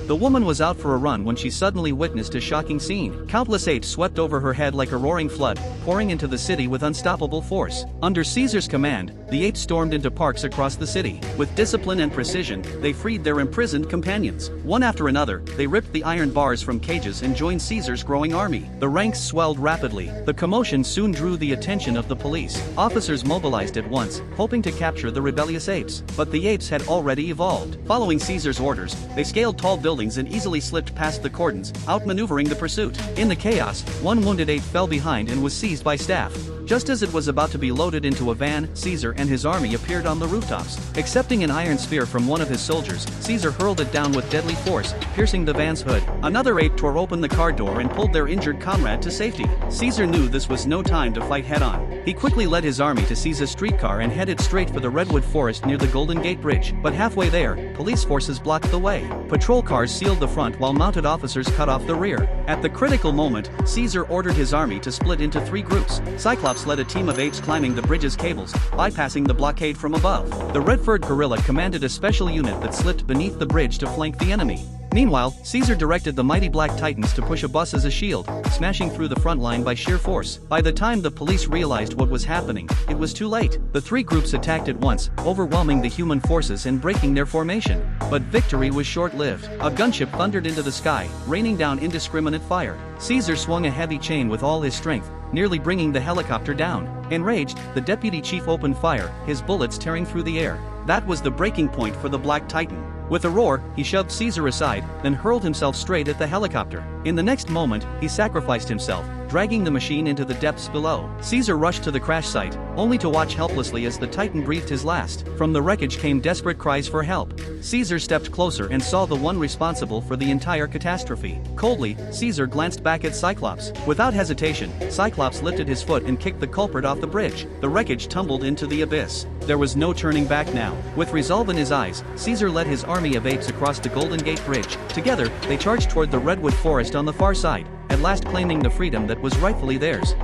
The woman was out for a run when she suddenly witnessed a shocking scene. Countless apes swept over her head like a roaring flood, pouring into the city with unstoppable force. Under Caesar's command, the apes stormed into parks across the city. With discipline and precision, they freed their imprisoned companions. One after another, they ripped the iron bars from cages and joined Caesar's growing army. The ranks swelled rapidly. The commotion soon drew the attention of the police. Officers mobilized at once, hoping to capture the rebellious apes. But the apes had already evolved. Following Caesar's orders, they scaled tall buildings and easily slipped past the cordons, outmaneuvering the pursuit. In the chaos, one wounded ape fell behind and was seized by staff. Just as it was about to be loaded into a van, Caesar and his army appeared on the rooftops. Accepting an iron spear from one of his soldiers, Caesar hurled it down with deadly force, piercing the van's hood. Another ape tore open the car door and pulled their injured comrade to safety. Caesar knew this was no time to fight head-on. He quickly led his army to seize a streetcar and headed straight for the redwood forest near the Golden Gate Bridge. But halfway there, police forces blocked the way. Patrol cars sealed the front while mounted officers cut off the rear. At the critical moment, Caesar ordered his army to split into 3 groups. Cyclops led a team of apes climbing the bridge's cables, bypassing the blockade from above. The red-furred gorilla commanded a special unit that slipped beneath the bridge to flank the enemy. Meanwhile, Caesar directed the mighty Black Titans to push a bus as a shield, smashing through the front line by sheer force. By the time the police realized what was happening, it was too late. The 3 groups attacked at once, overwhelming the human forces and breaking their formation. But victory was short-lived. A gunship thundered into the sky, raining down indiscriminate fire. Caesar swung a heavy chain with all his strength, nearly bringing the helicopter down. Enraged, the deputy chief opened fire, his bullets tearing through the air. That was the breaking point for the Black Titan. With a roar, he shoved Caesar aside, then hurled himself straight at the helicopter. In the next moment, he sacrificed himself, dragging the machine into the depths below. Caesar rushed to the crash site, only to watch helplessly as the Titan breathed his last. From the wreckage came desperate cries for help. Caesar stepped closer and saw the one responsible for the entire catastrophe. Coldly, Caesar glanced back at Cyclops. Without hesitation, Cyclops lifted his foot and kicked the culprit off the bridge. The wreckage tumbled into the abyss. There was no turning back now. With resolve in his eyes, Caesar led his army of apes across the Golden Gate Bridge. Together, they charged toward the redwood forest on the far side, at last claiming the freedom that was rightfully theirs.